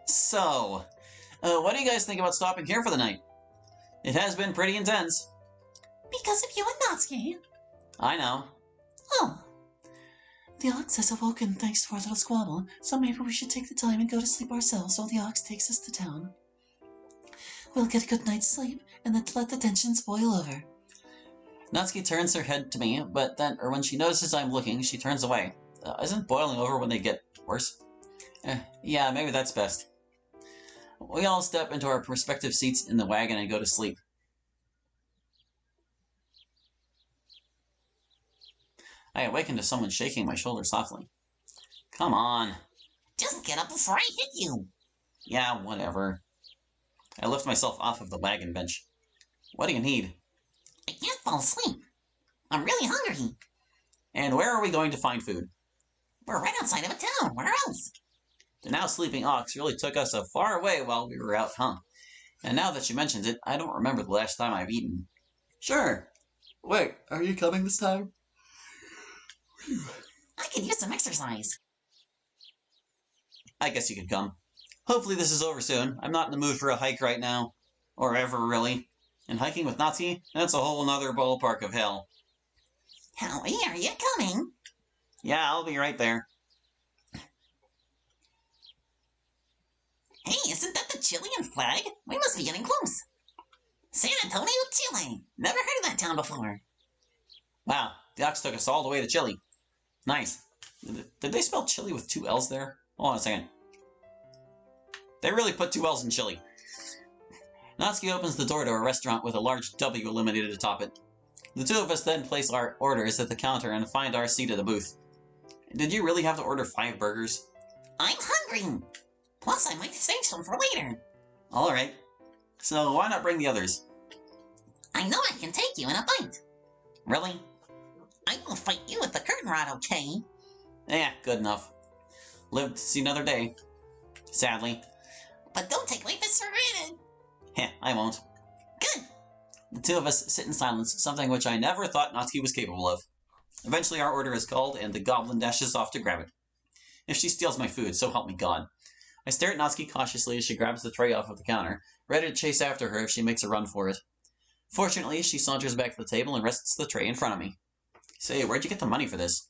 So, what do you guys think about stopping here for the night? It has been pretty intense. Because of you and Natsuki. I know. Oh. The ox has awoken thanks to our little squabble, so maybe we should take the time and go to sleep ourselves while the ox takes us to town. We'll get a good night's sleep, and then let the tensions boil over. Natsuki turns her head to me, but then, or when she notices I'm looking, she turns away. Isn't boiling over when they get worse? Yeah, maybe that's best. We all step into our respective seats in the wagon and go to sleep. I awaken to someone shaking my shoulder softly. Come on. Just get up before I hit you. Yeah, whatever. I lift myself off of the wagon bench. What do you need? I can't fall asleep. I'm really hungry. And where are we going to find food? We're right outside of a town. Where else? The now sleeping ox really took us a far away while we were out, huh? And now that she mentions it, I don't remember the last time I've eaten. Sure. Wait, are you coming this time? I could use some exercise. I guess you could come. Hopefully this is over soon. I'm not in the mood for a hike right now. Or ever, really. And hiking with Natsuki? That's a whole nother ballpark of hell. Howie, are you coming? Yeah, I'll be right there. Hey, isn't that the Chilean flag? We must be getting close. San Antonio, Chile. Never heard of that town before. Wow, the ox took us all the way to Chile. Nice. Did they spell Chile with 2 L's there? Hold on a second. They really put 2 L's in Chile. Natsuki opens the door to a restaurant with a large W illuminated atop it. The two of us then place our orders at the counter and find our seat at the booth. Did you really have to order 5 burgers? I'm hungry. Plus, I might save some for later. Alright. So why not bring the others? I know I can take you in a fight. Really? I will fight you with the curtain rod, okay? Yeah, good enough. Live to see another day. Sadly. But don't take my fists for granted. Heh, I won't. Good. The two of us sit in silence, something which I never thought Natsuki was capable of. Eventually our order is called, and the goblin dashes off to grab it. If she steals my food, so help me God. I stare at Natsuki cautiously as she grabs the tray off of the counter, ready to chase after her if she makes a run for it. Fortunately, she saunters back to the table and rests the tray in front of me. Say, where'd you get the money for this?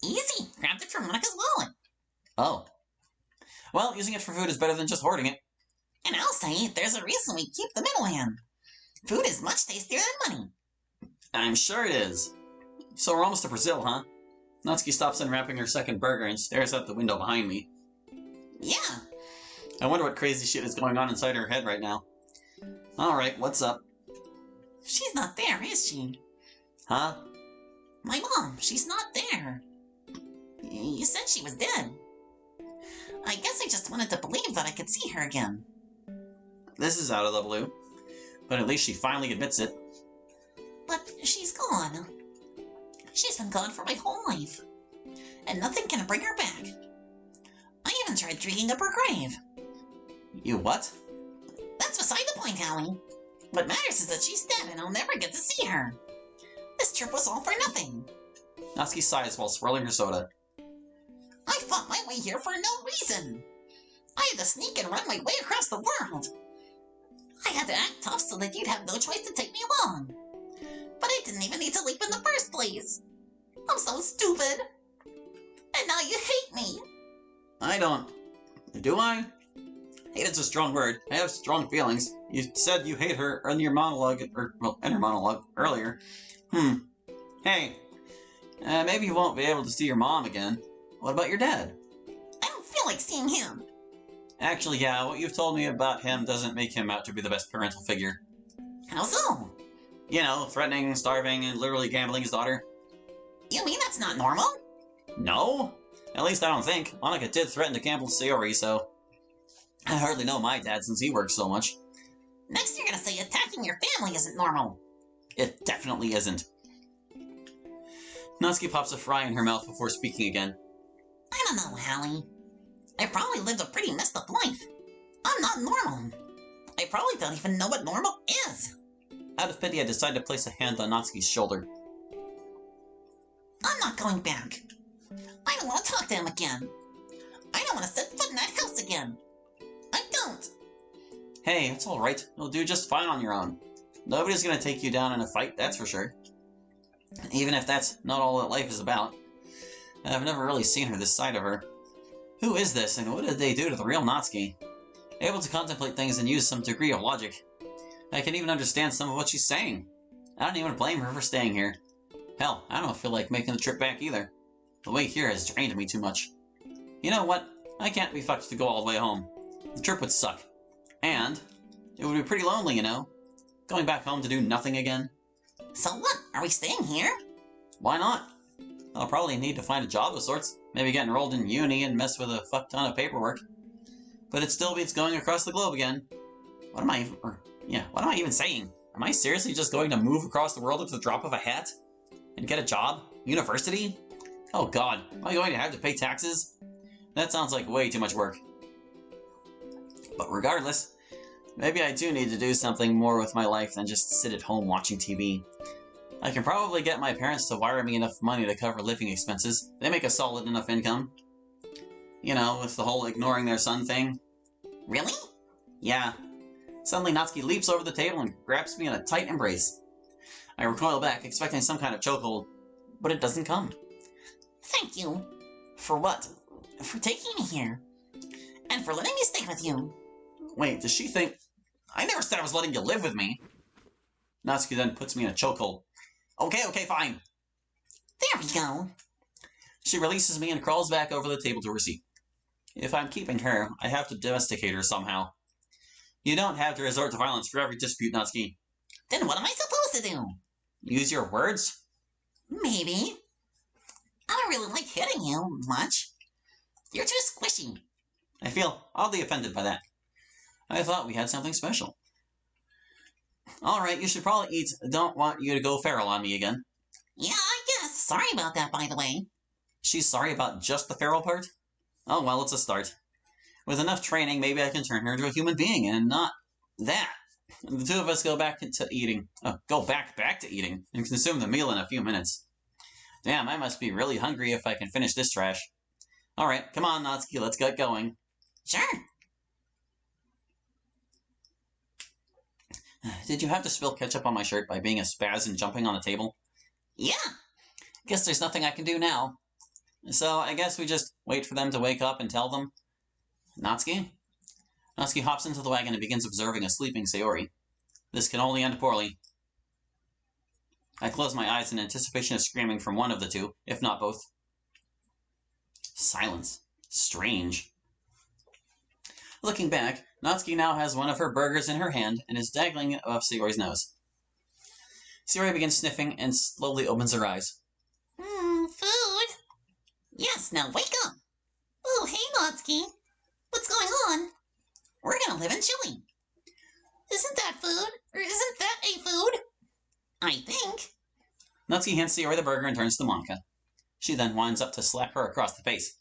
Easy. Grabbed it from Monica's wallet. Oh. Well, using it for food is better than just hoarding it. And I'll say, there's a reason we keep the middleman. Food is much tastier than money. I'm sure it is. So we're almost to Brazil, huh? Natsuki stops unwrapping her second burger and stares out the window behind me. Yeah. I wonder what crazy shit is going on inside her head right now. Alright, what's up? She's not there, is she? Huh? My mom, she's not there. You said she was dead. I guess I just wanted to believe that I could see her again. This is out of the blue. But at least she finally admits it. But she's gone. She's been gone for my whole life. And nothing can bring her back. I even tried digging up her grave. You what? That's beside the point, Howie. What matters is that she's dead and I'll never get to see her. This trip was all for nothing. Natsuki sighs while swirling her soda. I fought my way here for no reason. I had to sneak and run my way across the world. I had to act tough so that you'd have no choice to take me along. But I didn't even need to leap in the first place. I'm so stupid. And now you hate me. I don't. Do I? Hate is a strong word. I have strong feelings. You said you hate her in your monologue, in her monologue earlier. Hey, maybe you won't be able to see your mom again. What about your dad? I don't feel like seeing him. Actually, yeah, what you've told me about him doesn't make him out to be the best parental figure. How so? You know, threatening, starving, and literally gambling his daughter. You mean that's not normal? No? At least I don't think. Monica did threaten to gamble Sayori, so... I hardly know my dad since he works so much. Next you're gonna say attacking your family isn't normal. It definitely isn't. Natsuki pops a fry in her mouth before speaking again. I don't know, Hallie. I probably lived a pretty messed up life. I'm not normal. I probably don't even know what normal is. Out of pity, I decide to place a hand on Natsuki's shoulder. I'm not going back. I don't want to talk to him again. I don't want to set foot in that house again. I don't. Hey, it's alright. You'll do just fine on your own. Nobody's gonna take you down in a fight, that's for sure. Even if that's not all that life is about. I've never really seen her this side of her. Who is this, and what did they do to the real Natsuki? Able to contemplate things and use some degree of logic. I can even understand some of what she's saying. I don't even blame her for staying here. Hell, I don't feel like making the trip back either. The wait here has drained me too much. You know what? I can't be fucked to go all the way home. The trip would suck. And it would be pretty lonely, you know? Going back home to do nothing again. So what? Are we staying here? Why not? I'll probably need to find a job of sorts. Maybe get enrolled in uni and mess with a fuck ton of paperwork. But it still beats going across the globe again. What am I even saying? Am I seriously just going to move across the world at the drop of a hat? And get a job? University? Oh god, am I going to have to pay taxes? That sounds like way too much work. But regardless, maybe I do need to do something more with my life than just sit at home watching TV. I can probably get my parents to wire me enough money to cover living expenses. They make a solid enough income. You know, with the whole ignoring their son thing. Really? Yeah. Suddenly Natsuki leaps over the table and grabs me in a tight embrace. I recoil back, expecting some kind of chokehold, but it doesn't come. Thank you. For what? For taking me here. And for letting me stay with you. Wait, does she think... I never said I was letting you live with me. Natsuki then puts me in a chokehold. Okay, fine. There we go. She releases me and crawls back over the table to her seat. If I'm keeping her, I have to domesticate her somehow. You don't have to resort to violence for every dispute, Natsuki. Then what am I supposed to do? Use your words? Maybe. I don't really like hitting you much. You're too squishy. I feel oddly offended by that. I thought we had something special. Alright, you should probably eat. Don't want you to go feral on me again. Yeah, I guess. Sorry about that, by the way. She's sorry about just the feral part? Oh well, it's a start. With enough training, maybe I can turn her into a human being, and not that. The two of us go back to eating. Go back to eating, and consume the meal in a few minutes. Damn, I must be really hungry if I can finish this trash. Alright, come on, Natsuki, let's get going. Sure. Did you have to spill ketchup on my shirt by being a spaz and jumping on the table? Yeah. Guess there's nothing I can do now. So I guess we just wait for them to wake up and tell them. Natsuki? Natsuki hops into the wagon and begins observing a sleeping Sayori. This can only end poorly. I close my eyes in anticipation of screaming from one of the two, if not both. Silence. Strange. Looking back, Natsuki now has one of her burgers in her hand and is dangling it above Sayori's nose. Sayori begins sniffing and slowly opens her eyes. Food? Yes, now wake up. Oh, hey, Natsuki. What's going on? We're gonna live in Chile. Isn't that food? Or isn't that a food? I think. Natsuki hands Sayori the burger and turns to Monika. She then winds up to slap her across the face.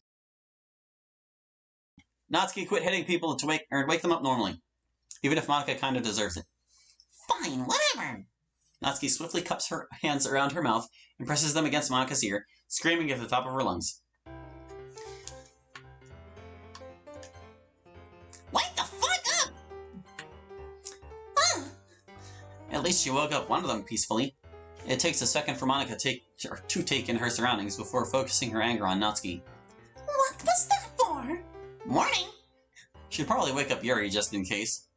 Natsuki, quit hitting people to wake them up normally. Even if Monika kind of deserves it. Fine, whatever. Natsuki swiftly cups her hands around her mouth and presses them against Monika's ear, screaming at the top of her lungs. Wake the fuck up! At least she woke up one of them peacefully. It takes a second for Monika to take in her surroundings before focusing her anger on Natsuki. What was that for? Morning. She'd probably wake up Yuri just in case.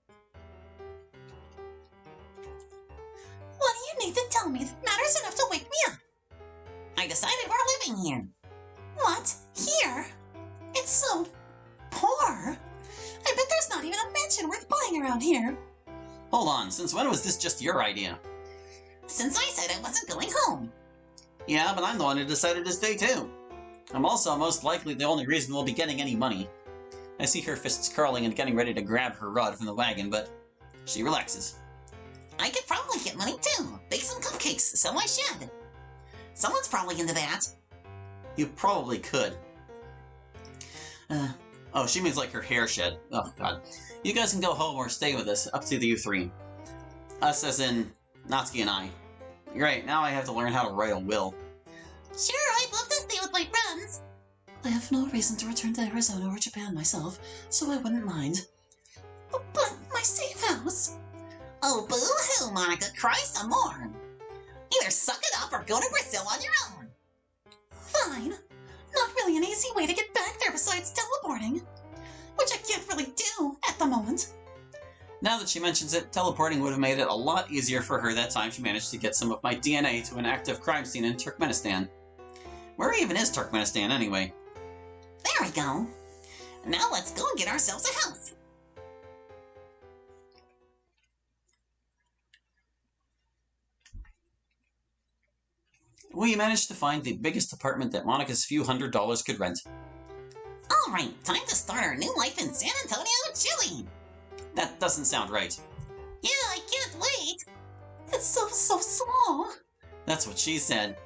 What do you need to tell me that matters enough to wake me up? I decided we're living here. What? Here? It's so poor. I bet there's not even a mansion worth buying around here. Hold on, since when was this just your idea? Since I said I wasn't going home. Yeah, but I'm the one who decided to stay too. I'm also most likely the only reason we'll be getting any money. I see her fists curling and getting ready to grab her rod from the wagon, but she relaxes. I could probably get money too. Bake some cupcakes, so I should. Someone's probably into that. You probably could. Oh, she means like her hair shed. Oh, God. You guys can go home or stay with us, up to you three. Us as in Natsuki and I. Great, now I have to learn how to write a will. Sure, I'd love to stay with my friends. I have no reason to return to Arizona or Japan myself, so I wouldn't mind. But my safe house. Oh, boo-hoo, Monica, cry some more. Either suck it up or go to Brazil on your own. Fine. Not really an easy way to get back there besides teleporting, which I can't really do at the moment. Now that she mentions it, teleporting would have made it a lot easier for her that time she managed to get some of my DNA to an active crime scene in Turkmenistan. Where even is Turkmenistan, anyway? There we go. Now let's go and get ourselves a house. We managed to find the biggest apartment that Monica's few $100s could rent. All right, time to start our new life in San Antonio, Chile. That doesn't sound right. Yeah, I can't wait. It's so small. That's what she said.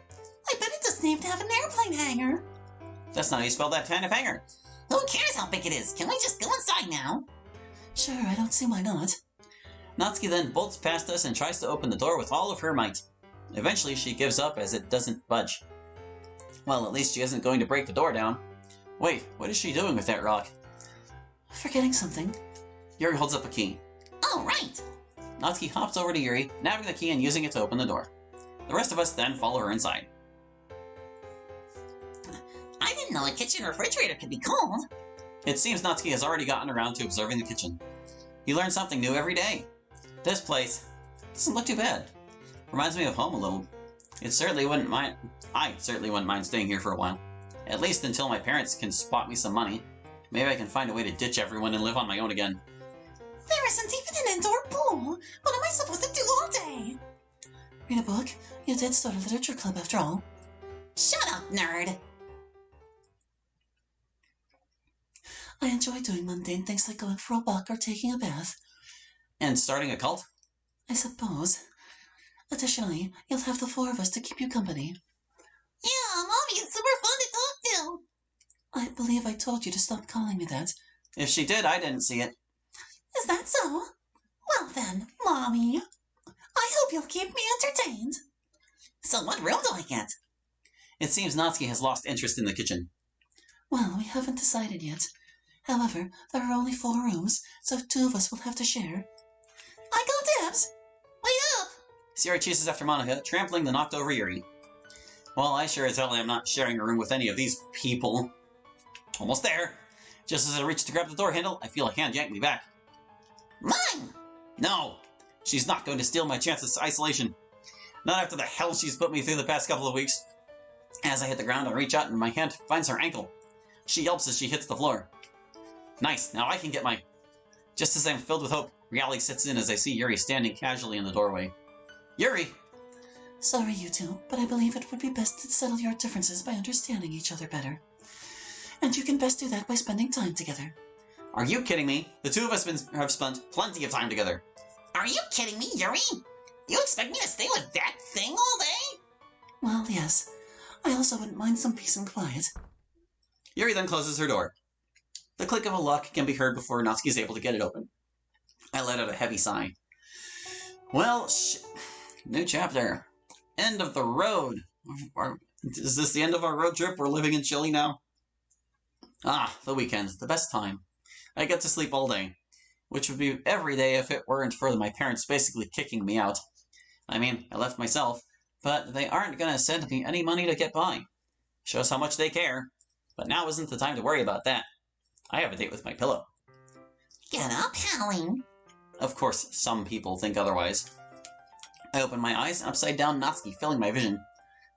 I bet it doesn't even have an airplane hangar. That's not how you spell that kind of hangar. Who cares how big it is? Can we just go inside now? Sure, I don't see why not. Natsuki then bolts past us and tries to open the door with all of her might. Eventually, she gives up as it doesn't budge. Well, at least she isn't going to break the door down. Wait, what is she doing with that rock? Forgetting something. Yuri holds up a key. Oh, right. Natsuki hops over to Yuri, nabbing the key and using it to open the door. The rest of us then follow her inside. I didn't know a kitchen refrigerator could be cold. It seems Natsuki has already gotten around to observing the kitchen. You learn something new every day. This place doesn't look too bad. Reminds me of home a little. I certainly wouldn't mind staying here for a while. At least until my parents can spot me some money. Maybe I can find a way to ditch everyone and live on my own again. There isn't even an indoor pool. What am I supposed to do all day? Read a book? You did start a literature club after all. Shut up, nerd. I enjoy doing mundane things like going for a walk or taking a bath. And starting a cult? I suppose. Additionally, you'll have the four of us to keep you company. Yeah, Mommy is super fun to talk to. I believe I told you to stop calling me that. If she did, I didn't see it. Is that so? Well then, Mommy, I hope you'll keep me entertained. So what room do I get? It seems Natsuki has lost interest in the kitchen. Well, we haven't decided yet. However, there are only 4 rooms, so 2 of us will have to share. I go dibs! Wait up! Yuri chases after Monica, trampling the knocked-over Yuri. Well, I sure as hell am not sharing a room with any of these people. Almost there. Just as I reach to grab the door handle, I feel a hand yank me back. Mine! No! She's not going to steal my chance of isolation. Not after the hell she's put me through the past couple of weeks. As I hit the ground, I reach out and my hand finds her ankle. She yelps as she hits the floor. Nice, now I can get my... Just as I'm filled with hope, reality sets in as I see Yuri standing casually in the doorway. Yuri! Sorry, you two, but I believe it would be best to settle your differences by understanding each other better. And you can best do that by spending time together. Are you kidding me? The two of us have spent plenty of time together. Are you kidding me, Yuri? You expect me to stay with that thing all day? Well, yes. I also wouldn't mind some peace and quiet. Yuri then closes her door. The click of a lock can be heard before Natsuki is able to get it open. I let out a heavy sigh. Well, new chapter. End of the road. Is this the end of our road trip? We're living in Chile now? Ah, the weekend. The best time. I get to sleep all day. Which would be every day if it weren't for my parents basically kicking me out. I mean, I left myself, but they aren't going to send me any money to get by. Shows how much they care. But now isn't the time to worry about that. I have a date with my pillow. Get up, Hallie. Of course, some people think otherwise. I open my eyes, upside down Natsuki filling my vision.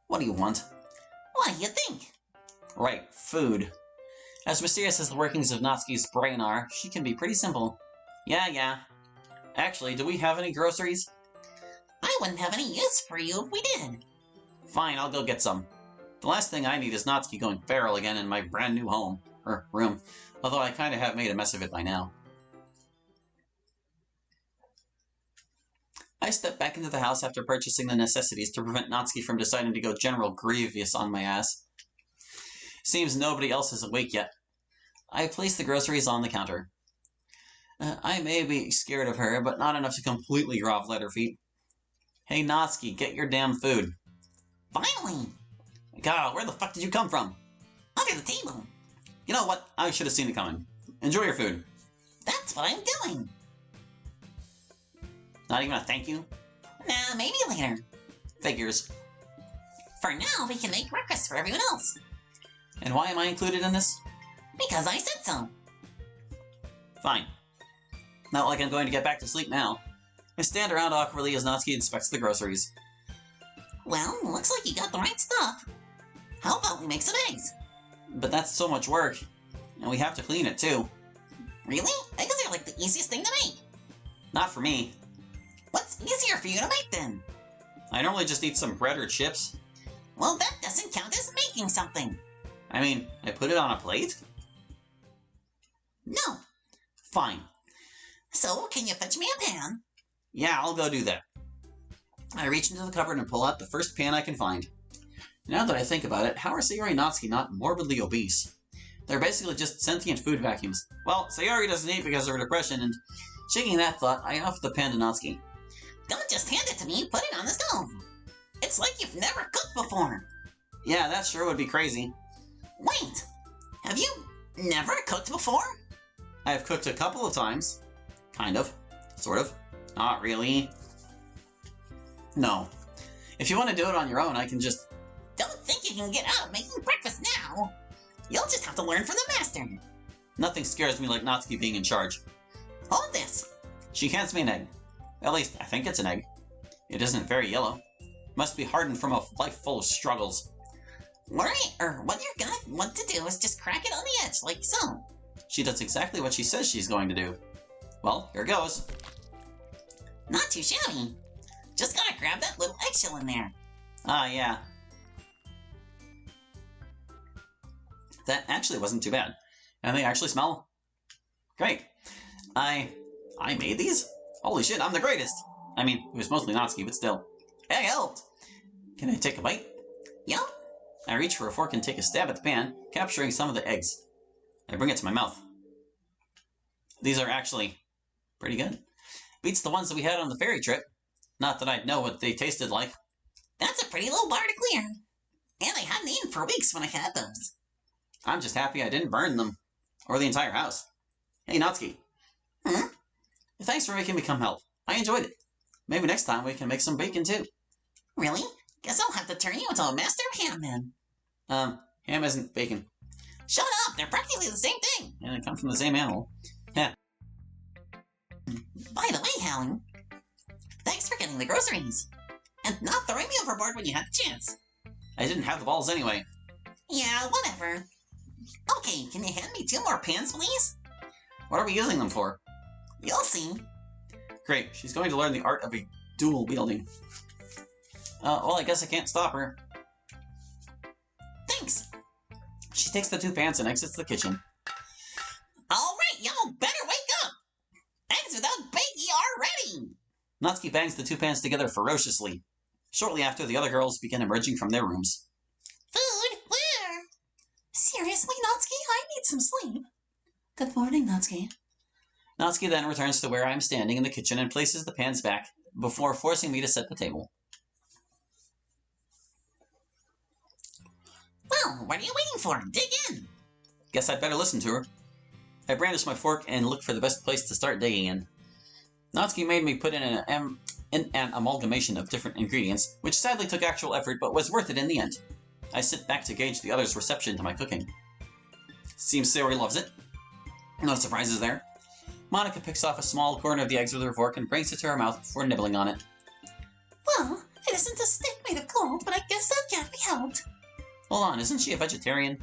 What do you want? What do you think? Right, food. As mysterious as the workings of Natsuki's brain are, she can be pretty simple. Yeah. Actually, do we have any groceries? I wouldn't have any use for you if we did. Fine, I'll go get some. The last thing I need is Natsuki going feral again in my brand new home. Or room. Although I kinda have made a mess of it by now. I step back into the house after purchasing the necessities to prevent Natsuki from deciding to go General Grievous on my ass. Seems nobody else is awake yet. I place the groceries on the counter. I may be scared of her, but not enough to completely grovel at her feet. Hey Natsuki, get your damn food. Finally! God, where the fuck did you come from? Under the table. You know what? I should have seen it coming. Enjoy your food. That's what I'm doing. Not even a thank you? Nah, maybe later. Figures. For now, we can make breakfast for everyone else. And why am I included in this? Because I said so. Fine. Not like I'm going to get back to sleep now. I stand around awkwardly as Natsuki inspects the groceries. Well, looks like you got the right stuff. How about we make some eggs? But that's so much work. And we have to clean it too. Really? Eggs are like the easiest thing to make. Not for me. What's easier for you to make then? I normally just eat some bread or chips. Well, that doesn't count as making something. I mean, I put it on a plate? No. Fine. So, can you fetch me a pan? Yeah, I'll go do that. I reach into the cupboard and pull out the first pan I can find. Now that I think about it, how are Sayori and Natsuki not morbidly obese? They're basically just sentient food vacuums. Well, Sayori doesn't eat because of her depression, and shaking that thought, I offer the pan to Natsuki. Don't just hand it to me, put it on the stove. It's like you've never cooked before. Yeah, that sure would be crazy. Wait, have you never cooked before? I've cooked a couple of times. Kind of. Sort of. Not really. No. If you want to do it on your own, I can just... Don't think you can get out of making breakfast now. You'll just have to learn from the master. Nothing scares me like Natsuki being in charge. Hold this. She hands me an egg. At least, I think it's an egg. It isn't very yellow. Must be hardened from a life full of struggles. What you're gonna want to do is just crack it on the edge, like so. She does exactly what she says she's going to do. Well, here goes. Not too shabby. Just gotta grab that little eggshell in there. Ah, yeah. That actually wasn't too bad. And they actually smell great. I made these? Holy shit, I'm the greatest! I mean, it was mostly Natsuki, but still. I helped! Can I take a bite? Yup. I reach for a fork and take a stab at the pan, capturing some of the eggs. I bring it to my mouth. These are actually pretty good. Beats the ones that we had on the ferry trip. Not that I'd know what they tasted like. That's a pretty low bar to clear. And I hadn't eaten for weeks when I had those. I'm just happy I didn't burn them. Or the entire house. Hey, Natsuki. Hmm? Thanks for making me come help. I enjoyed it. Maybe next time we can make some bacon too. Really? Guess I'll have to turn you into a master of ham then. Ham isn't bacon. Shut up! They're practically the same thing! And they come from the same animal. Yeah. By the way, Hallie, thanks for getting the groceries. And not throwing me overboard when you had the chance. I didn't have the balls anyway. Yeah, whatever. Okay, can you hand me 2 more pans, please? What are we using them for? You'll see. Great, she's going to learn the art of a dual wielding. Well, I guess I can't stop her. Thanks. She takes the 2 pans and exits the kitchen. Alright, y'all better wake up! Eggs without bacon are ready! Natsuki bangs the 2 pans together ferociously. Shortly after, the other girls begin emerging from their rooms. Food? Where? Seriously, Natsuki? I need some sleep. Good morning, Natsuki. Natsuki then returns to where I am standing in the kitchen and places the pans back before forcing me to set the table. Well, what are you waiting for? Dig in! Guess I'd better listen to her. I brandish my fork and look for the best place to start digging in. Natsuki made me put in an amalgamation of different ingredients, which sadly took actual effort but was worth it in the end. I sit back to gauge the others' reception to my cooking. Seems Sayori loves it. No surprises there. Monica picks off a small corner of the eggs with her fork and brings it to her mouth before nibbling on it. Well, it isn't a steak made of gold, but I guess that can't be helped. Hold on, isn't she a vegetarian?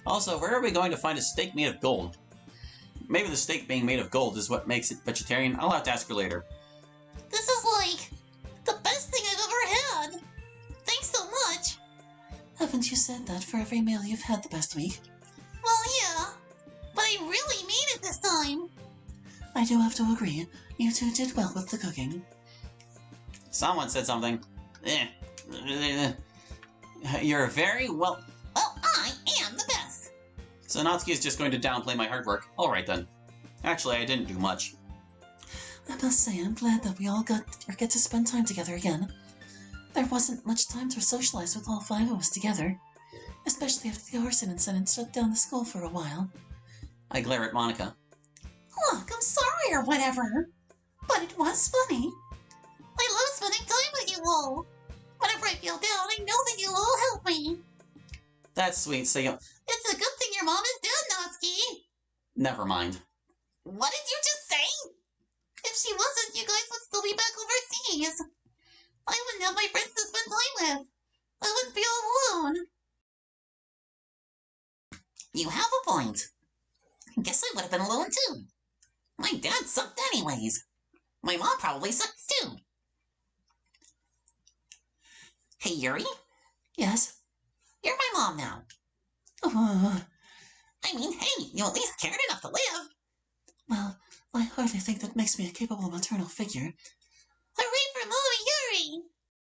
Also, where are we going to find a steak made of gold? Maybe the steak being made of gold is what makes it vegetarian. I'll have to ask her later. This is like the best thing I've ever had. Thanks so much. Haven't you said that for every meal you've had the past week? Well, yeah, but I really mean it this time. I do have to agree. You two did well with the cooking. Someone said something. You're very well... Well, I am the best. So Natsuki is just going to downplay my hard work. Alright then. Actually, I didn't do much. I must say, I'm glad that we all get to spend time together again. There wasn't much time to socialize with all 5 of us together. Especially after the arson incident shut down the school for a while. I glare at Monica. Look, I'm sorry or whatever. But it was funny. spending time with you all. Whenever I feel down, I know that you all help me. That's sweet, so you... It's a good thing your mom is dead, Natsuki. Never mind. What did you just say? If she wasn't, you guys would still be back overseas. I wouldn't have my friends to spend time with. I wouldn't be all alone. You have a point. I guess I would have been alone too. My dad sucked anyways. My mom probably sucked too. Hey, Yuri? Yes? You're my mom now. Oh, I mean, hey, you at least cared enough to live. well, I hardly think that makes me a capable maternal figure.